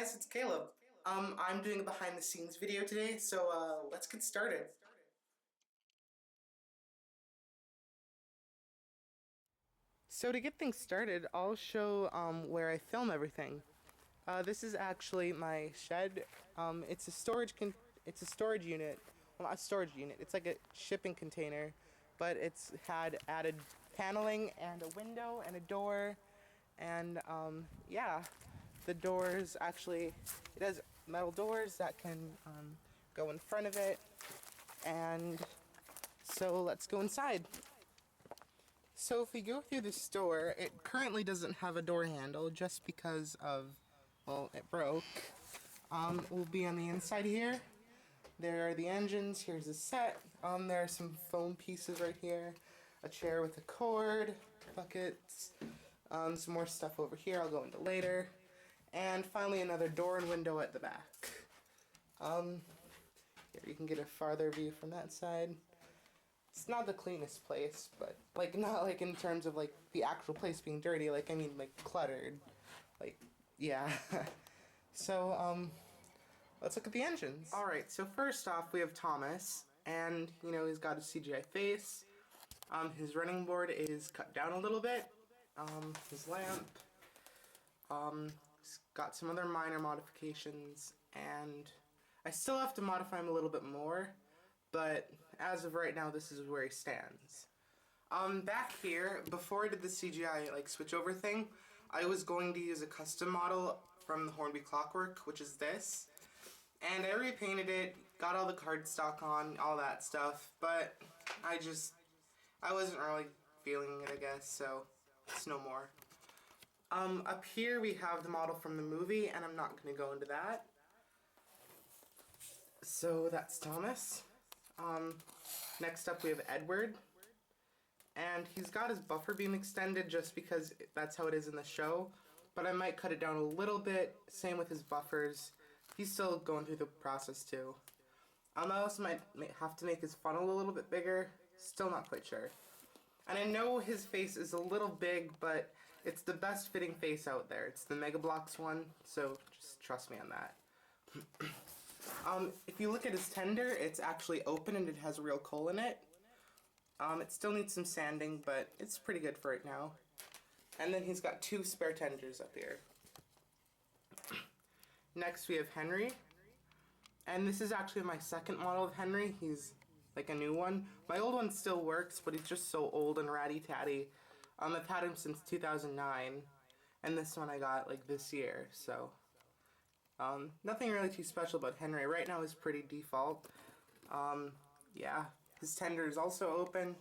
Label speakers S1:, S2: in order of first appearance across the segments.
S1: guys, it's Caleb. I'm doing a behind the scenes video today, so let's get started. So to get things started, I'll show where I film everything. This is actually my shed. It's a it's a storage unit. Well, not a storage unit. It's like a shipping container, but it's had added paneling and a window and a door, and yeah, the doors actually it has metal doors that can go in front of it, and so let's go inside. So if we go through the store, it currently doesn't have a door handle just because of, well, it broke. We'll be on the inside here. There are the engines. Here's the set. There are some foam pieces right here. A chair with a cord, buckets, some more stuff over here I'll go into later. And finally another door and window at the back. Here you can get a farther view from that side. It's not the cleanest place, but like not like in terms of like the actual place being dirty, like I mean like cluttered. Like yeah. So let's look at the engines. Alright, so first off we have Thomas, and you know he's got a CGI face. His running board is cut down a little bit. His lamp. He's got some other minor modifications, and I still have to modify him a little bit more. But as of right now, this is where he stands. Back here, before I did the CGI like switch over thing, I was going to use a custom model from the Hornby Clockwork, which is this. And I repainted it, got all the cardstock on, all that stuff, but I wasn't really feeling it, I guess, so it's no more. Up here we have the model from the movie, and I'm not going to go into that. So that's Thomas. Next up we have Edward, and he's got his buffer beam extended just because that's how it is in the show, but I might cut it down a little bit, same with his buffers. He's still going through the process too. I also might have to make his funnel a little bit bigger, still not quite sure. And I know his face is a little big, but it's the best fitting face out there. It's the Mega Bloks one, so just trust me on that. If you look at his tender, it's actually open and it has a real coal in it. It still needs some sanding, but it's pretty good for it now. And then he's got two spare tenders up here. Next we have Henry. And this is actually my second model of Henry. He's like a new one. My old one still works, but he's just so old and ratty-tatty. I've had him since 2009. And this one I got like this year, so... nothing really too special about Henry. Right now is pretty default. Yeah, his tender is also open.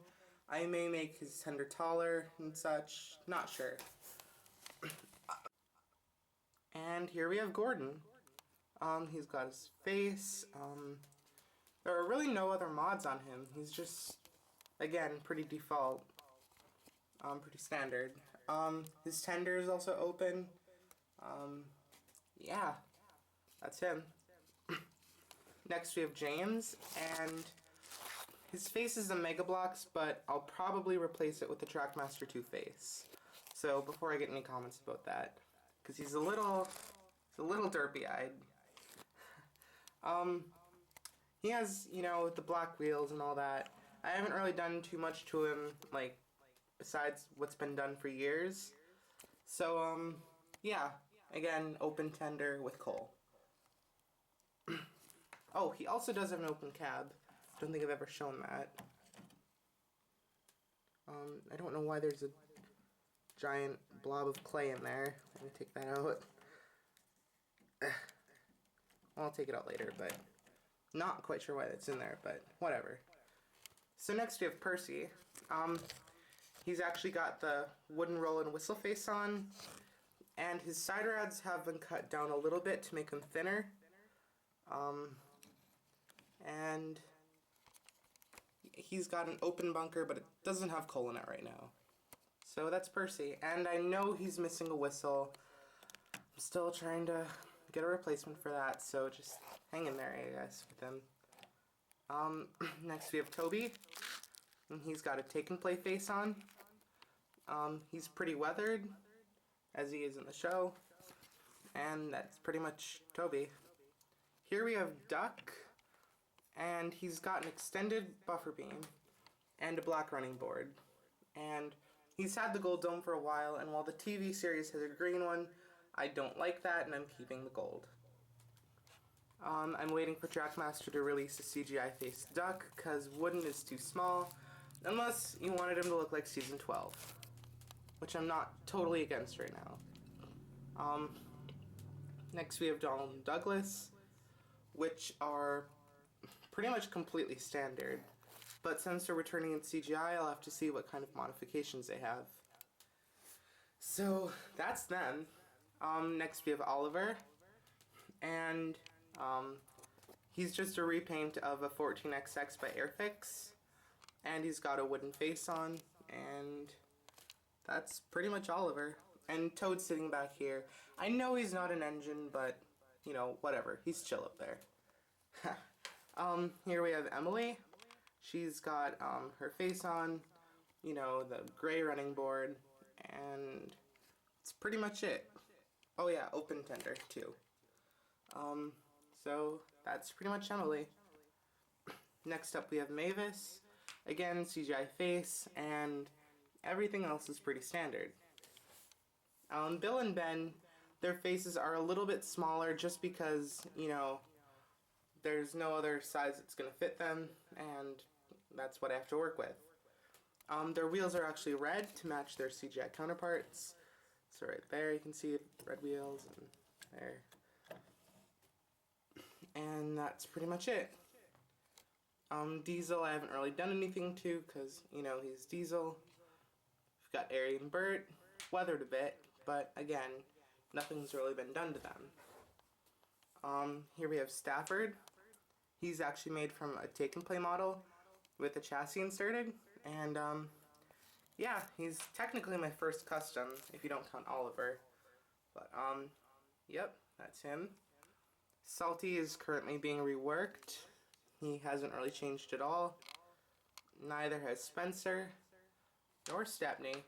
S1: I may make his tender taller and such. Not sure. And here we have Gordon. He's got his face. There are really no other mods on him. He's just, again, pretty default. Pretty standard. His tender is also open. Yeah. That's him. Next we have James, and his face is the Mega Bloks, but I'll probably replace it with the Trackmaster 2 face. So before I get any comments about that, because he's a little derpy-eyed. He has, you know, the black wheels and all that. I haven't really done too much to him, like, besides what's been done for years. So, yeah. Again, open tender with coal. Oh, he also does have an open cab. Don't think I've ever shown that. I don't know why there's a giant blob of clay in there. Let me take that out. Well, I'll take it out later, but not quite sure why that's in there, but whatever. So next we have Percy. He's actually got the wooden roll and whistle face on, and his side rods have been cut down a little bit to make them thinner. And he's got an open bunker, but it doesn't have coal in it right now. So that's Percy, and I know he's missing a whistle. I'm still trying to get a replacement for that, so just hang in there, I guess, with him. Next we have Toby, and he's got a take and play face on. He's pretty weathered, as he is in the show. And that's pretty much Toby. Here we have Duck, and he's got an extended buffer beam and a black running board. And he's had the gold dome for a while, and while the TV series has a green one, I don't like that, and I'm keeping the gold. I'm waiting for Trackmaster to release a CGI face Duck, because wooden is too small, unless you wanted him to look like Season 12, which I'm not totally against right now. Next we have Donald and Douglas, which are pretty much completely standard, but since they're returning in CGI, I'll have to see what kind of modifications they have. So that's them. Next we have Oliver, and he's just a repaint of a 14XX by Airfix, and he's got a wooden face on, and that's pretty much Oliver. And Toad's sitting back here. I know he's not an engine, but, you know, whatever. He's chill up there. Here we have Emily. She's got her face on, you know, the gray running board, and it's pretty much it. Oh yeah, open tender too. So that's pretty much Emily. Next up we have Mavis. Again, CGI face, and everything else is pretty standard. Bill and Ben, their faces are a little bit smaller just because, you know, there's no other size that's going to fit them, and that's what I have to work with. Their wheels are actually red to match their CGI counterparts. So right there you can see red wheels, and there. And that's pretty much it. Diesel I haven't really done anything to because, you know, he's Diesel. We've got Ari and Bert, weathered a bit, but again, nothing's really been done to them. Here we have Stafford. He's actually made from a take and play model with a chassis inserted, and yeah, he's technically my first custom if you don't count Oliver. But yep, that's him. Salty is currently being reworked. He hasn't really changed at all. Neither has Spencer, nor Stepney,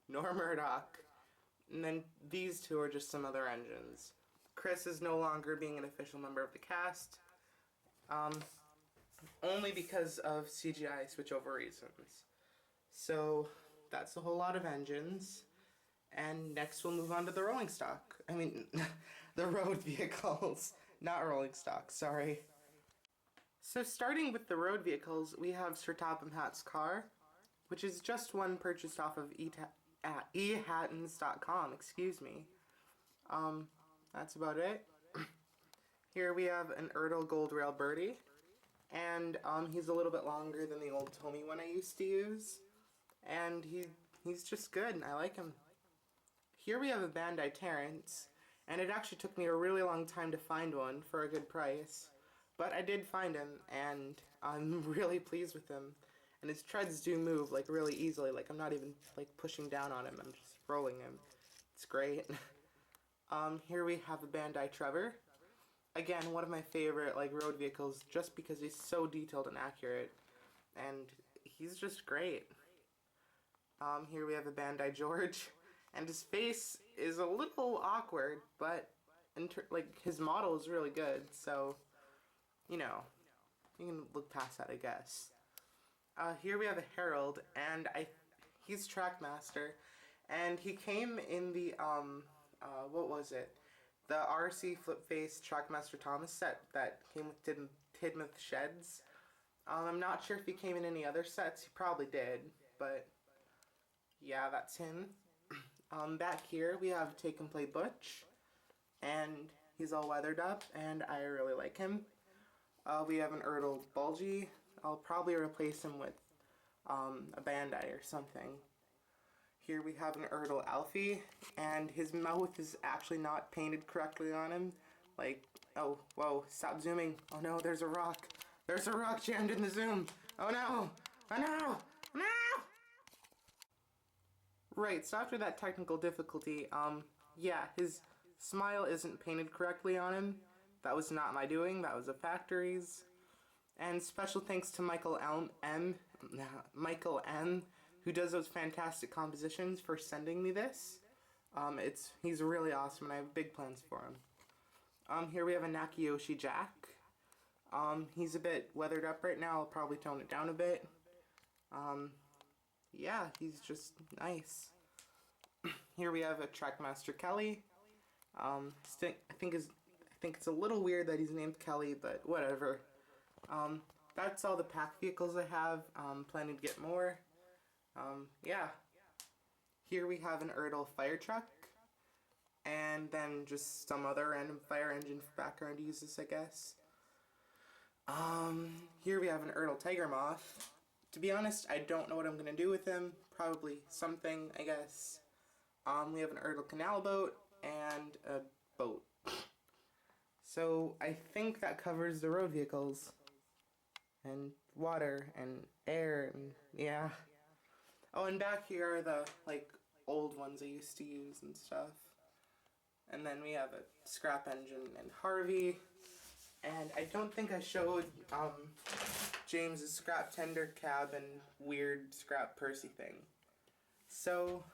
S1: nor Murdoch. And then these two are just some other engines. Chris is no longer being an official member of the cast, only because of CGI switchover reasons. So that's a whole lot of engines. And next we'll move on to the rolling stock. I mean, the road vehicles, not rolling stock, sorry. So starting with the road vehicles, we have Sir Topham Hatt's car, which is just one purchased off of ehattons.com, excuse me. That's about it. Here we have an Ertl Gold Rail Birdie, and he's a little bit longer than the old Tommy one I used to use, and he's just good, and I like him. Here we have a Bandai Terrence, and it actually took me a really long time to find one for a good price, but I did find him, and I'm really pleased with him. And his treads do move like really easily, like I'm not even like pushing down on him, I'm just rolling him. It's great. Here we have a Bandai Trevor. Again, one of my favorite like road vehicles just because he's so detailed and accurate, and he's just great. Here we have a Bandai George, and his face is a little awkward, but like his model is really good, so you know, you can look past that, I guess. Here we have a Herald, and he's Trackmaster, and he came in the, what was it? The RC Flip Face Trackmaster Thomas set that came with Tidmouth Sheds. I'm not sure if he came in any other sets, he probably did, but yeah, that's him. Back here we have Take and Play Butch, and he's all weathered up, and I really like him. We have an Ertl Bulgy. I'll probably replace him with a Bandai or something. Here we have an Ertl Alfie, and his mouth is actually not painted correctly on him. Like, oh, whoa, stop zooming. Oh no, there's a rock. There's a rock jammed in the zoom. Oh no, oh no, no! Right, so after that technical difficulty, yeah, his smile isn't painted correctly on him. That was not my doing, that was a factory's. And special thanks to Michael M, who does those fantastic compositions, for sending me this. He's really awesome, and I have big plans for him. Here we have a Nakiyoshi Jack. He's a bit weathered up right now. I'll probably tone it down a bit. Yeah, he's just nice. Here we have a Trackmaster Kelly. I think it's a little weird that he's named Kelly, but whatever. That's all the pack vehicles I have. Planning to get more. Yeah. Here we have an Erdl fire truck, and then just some other random fire engine for background uses, I guess. Here we have an Erdl Tiger Moth. To be honest, I don't know what I'm gonna do with him. Probably something, I guess. We have an Erdl Canal Boat and a boat. So I think that covers the road vehicles. And water and air and yeah. Oh, and back here are the like old ones I used to use and stuff. And then we have a scrap engine and Harvey. And I don't think I showed James's scrap tender cab and weird scrap Percy thing. So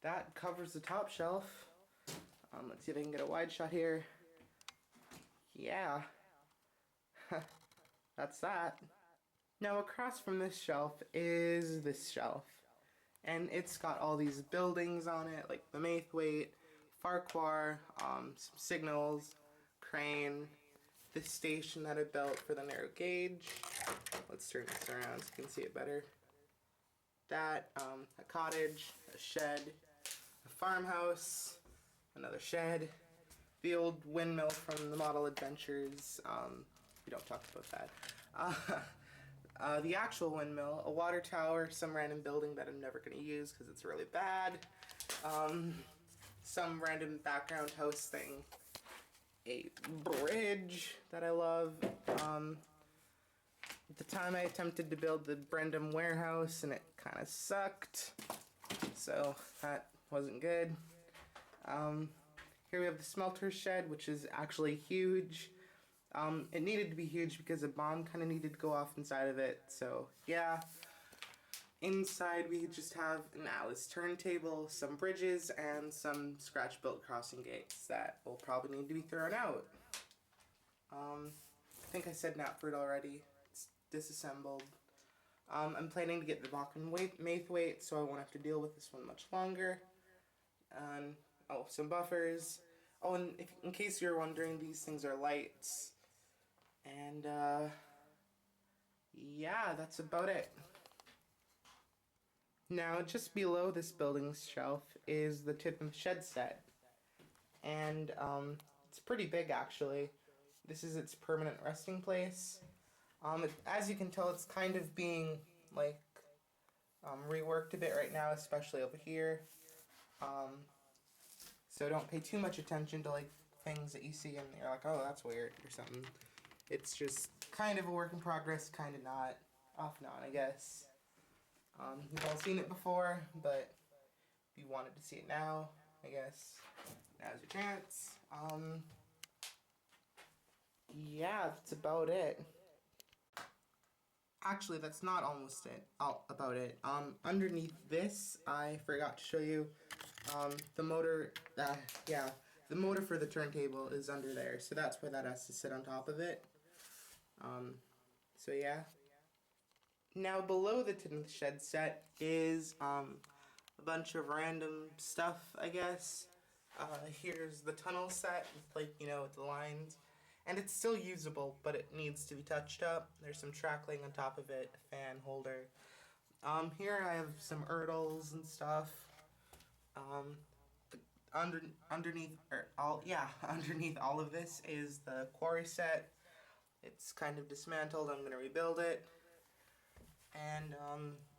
S1: that covers the top shelf. Let's see if I can get a wide shot here. Yeah. That's that. Now across from this shelf is this shelf. And it's got all these buildings on it, like the Maithwaite, Farquhar, some signals, crane, this station that I built for the narrow gauge. Let's turn this around so you can see it better. That, a cottage, a shed, a farmhouse, another shed, the old windmill from the Model Adventures. We don't talk about that. The actual windmill, a water tower, some random building that I'm never going to use because it's really bad. Some random background house thing. A bridge that I love. At the time I attempted to build the Brendam warehouse and it kind of sucked. So that wasn't good. Here we have the smelter shed, which is actually huge. It needed to be huge because a bomb kind of needed to go off inside of it, so yeah. Inside we just have an Alice turntable, some bridges, and some scratch-built crossing gates that will probably need to be thrown out. I think I said Knapford already. It's disassembled. I'm planning to get the Bakken Maithwaite, so I won't have to deal with this one much longer. And, oh, some buffers. Oh, and in case you're wondering, these things are lights. And, yeah, that's about it. Now, just below this building's shelf is the Tipham shed set. And, it's pretty big, actually. This is its permanent resting place. As you can tell, it's kind of being, like, reworked a bit right now, especially over here. So don't pay too much attention to, like, things that you see and you're like, oh, that's weird, or something. It's just kind of a work in progress, kind of not. Off and on, I guess. You've all seen it before, but if you wanted to see it now, I guess now's your chance. Yeah, that's about it. Actually, that's not almost it. About it. Underneath this, I forgot to show you. The motor. Yeah, the motor for the turntable is under there, so that's why that has to sit on top of it. So yeah. Now below the tin shed set is a bunch of random stuff, I guess. Here's the tunnel set with, like, you know, with the lines. And it's still usable, but it needs to be touched up. There's some trackling on top of it, a fan holder. Here I have some Erdls and stuff. Underneath all of this is the quarry set. It's kind of dismantled. I'm gonna rebuild it. And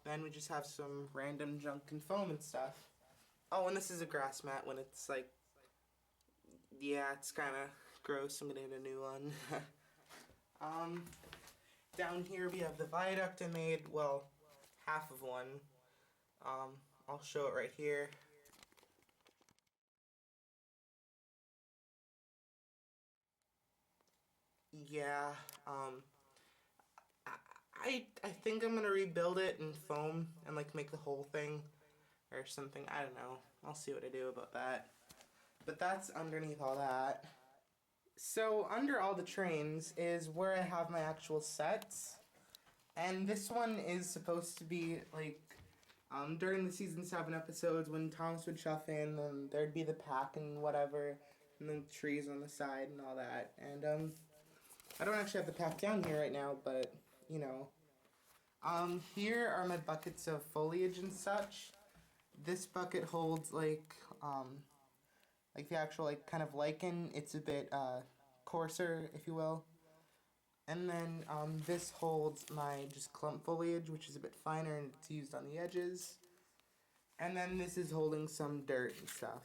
S1: then we just have some random junk and foam and stuff. Oh, and this is a grass mat when it's like, yeah, it's kind of gross. I'm gonna get a new one. Down here we have the viaduct I made. Well, half of one. I'll show it right here. Yeah, I think I'm gonna rebuild it in foam and like make the whole thing or something. I don't know. I'll see what I do about that. But that's underneath all that. So under all the trains is where I have my actual sets. And this one is supposed to be like during the season 7 episodes when Thomas would chuff in and there'd be the pack and whatever and then trees on the side and all that. And I don't actually have the pack down here right now, but you know. Here are my buckets of foliage and such. This bucket holds like the actual like kind of lichen. It's a bit coarser, if you will. And then this holds my just clump foliage, which is a bit finer and it's used on the edges. And then this is holding some dirt and stuff.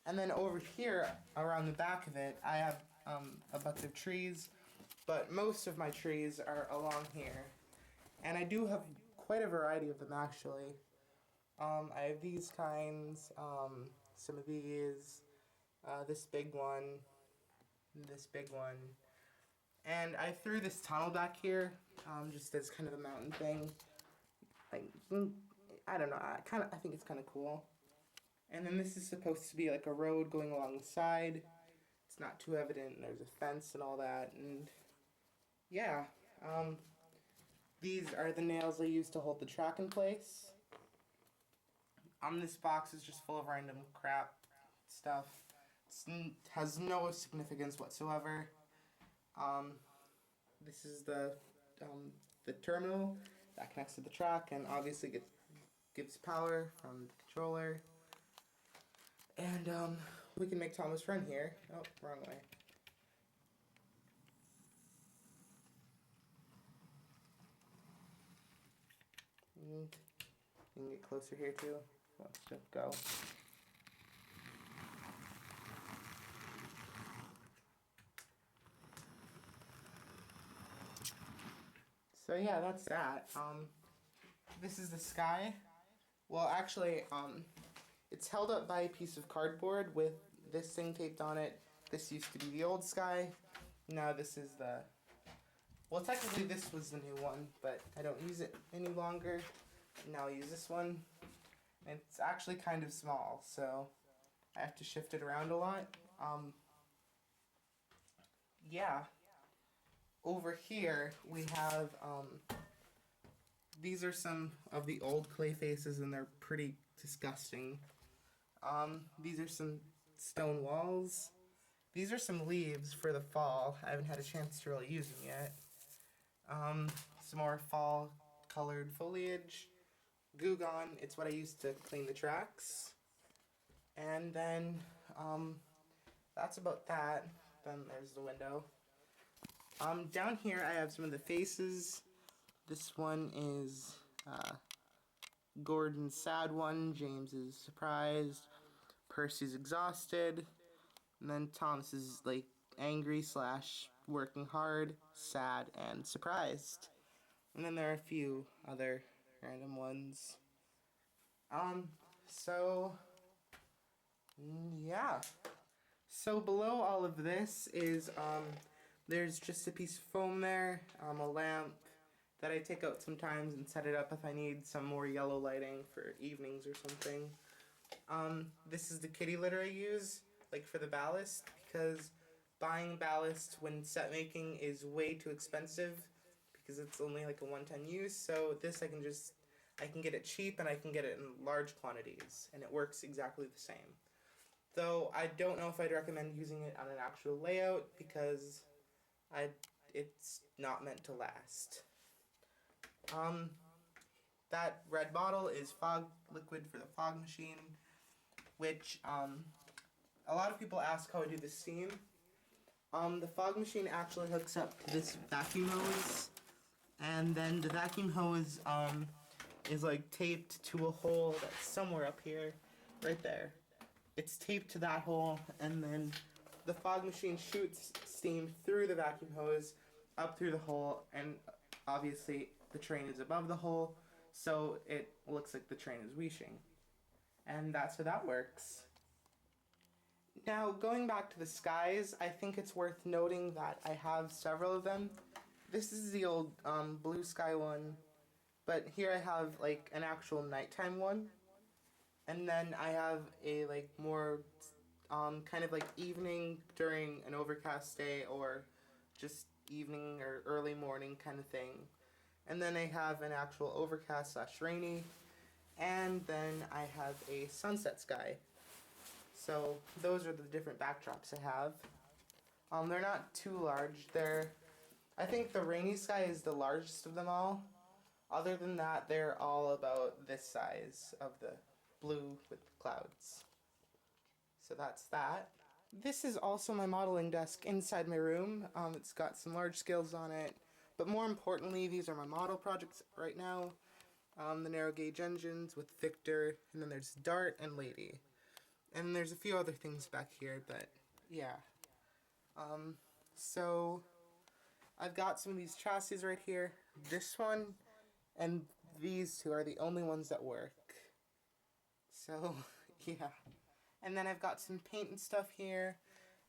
S1: And then over here, around the back of it, I have a bucket of trees, but most of my trees are along here. And I do have quite a variety of them actually. I have these kinds, some of these, this big one, this big one. And I threw this tunnel back here, just as kind of a mountain thing. Like, I don't know, I think it's kind of cool. And then this is supposed to be like a road going along the side. It's not too evident, there's a fence and all that, and yeah. These are the nails I use to hold the track in place. This box is just full of random crap stuff. It has no significance whatsoever. This is the terminal that connects to the track and obviously gives power from the controller. And we can make Thomas run here. Oh, wrong way. And you can get closer here too. Let's just go. So yeah, that's that. This is the sky. Well, actually, it's held up by a piece of cardboard with this thing taped on it. This used to be the old sky. Now this is the... Well, technically this was the new one, but I don't use it any longer. Now I'll use this one. And it's actually kind of small, so I have to shift it around a lot. Yeah. Over here, we have, these are some of the old clay faces, and they're pretty disgusting. These are some stone walls. These are some leaves for the fall. I haven't had a chance to really use them yet. Some more fall-colored foliage. Goo Gone, it's what I use to clean the tracks. And then, that's about that. Then there's the window. Down here I have some of the faces. This one is Gordon's sad one, James is surprised, Percy's exhausted, and then Thomas is like angry slash working hard, sad, and surprised. And then there are a few other random ones. So yeah. So below all of this is there's just a piece of foam there, a lamp that I take out sometimes and set it up if I need some more yellow lighting for evenings or something. This is the kitty litter I use, like for the ballast, because buying ballast when set making is way too expensive because it's only like a one-time use. So this I can get it cheap and I can get it in large quantities, and it works exactly the same. Though I don't know if I'd recommend using it on an actual layout because it's not meant to last. That red bottle is fog liquid for the fog machine, which a lot of people ask how I do the steam. The fog machine actually hooks up to this vacuum hose, and then the vacuum hose is like taped to a hole that's somewhere up here, right there. It's taped to that hole, and then the fog machine shoots steam through the vacuum hose, up through the hole, and obviously the train is above the hole, so it looks like the train is wheeshing. And that's how that works. Now, going back to the skies, I think it's worth noting that I have several of them. This is the old blue sky one, but here I have like an actual nighttime one. And then I have a like more kind of like evening during an overcast day, or just evening or early morning kind of thing. And then I have an actual overcast slash rainy, and then I have a sunset sky. So those are the different backdrops I have. They're not too large. I think the rainy sky is the largest of them all. Other than that, they're all about this size of the blue with clouds. So that's that. This is also my modeling desk inside my room. It's got some large scales on it, but more importantly, these are my model projects right now. The narrow gauge engines with Victor, and then there's Dart and Lady. And there's a few other things back here, but yeah. So I've got some of these chassis right here. This one and these two are the only ones that work. So yeah. And then I've got some paint and stuff here,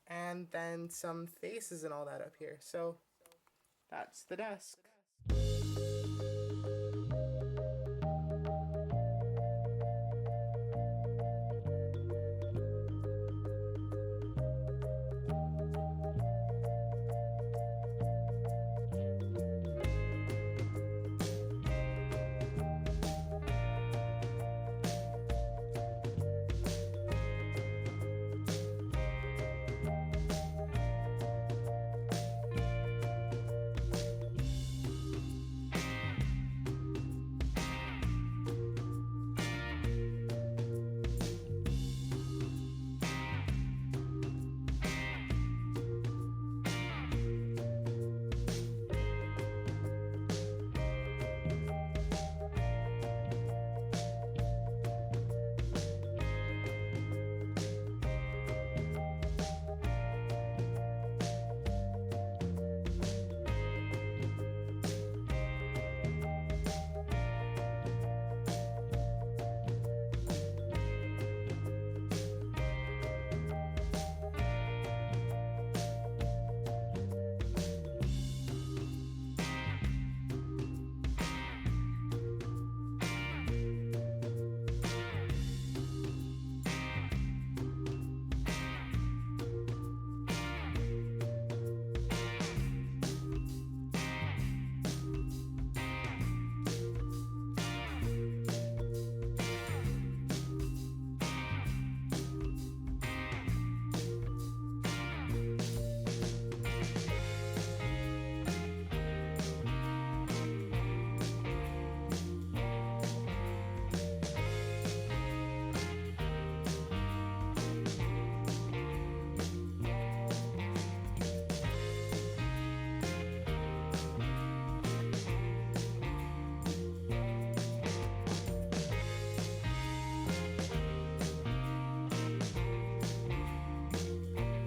S1: and then some faces and all that up here. So that's the desk.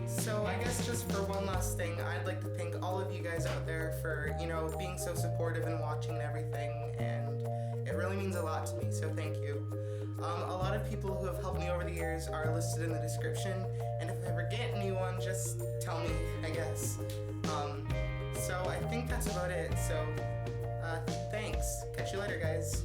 S1: So I guess just for one last thing, I'd like to thank all of you guys out there for, being so supportive and watching and everything, and it really means a lot to me, so thank you. A lot of people who have helped me over the years are listed in the description, and if I ever get anyone, just tell me, I guess. So I think that's about it, so thanks. Catch you later, guys.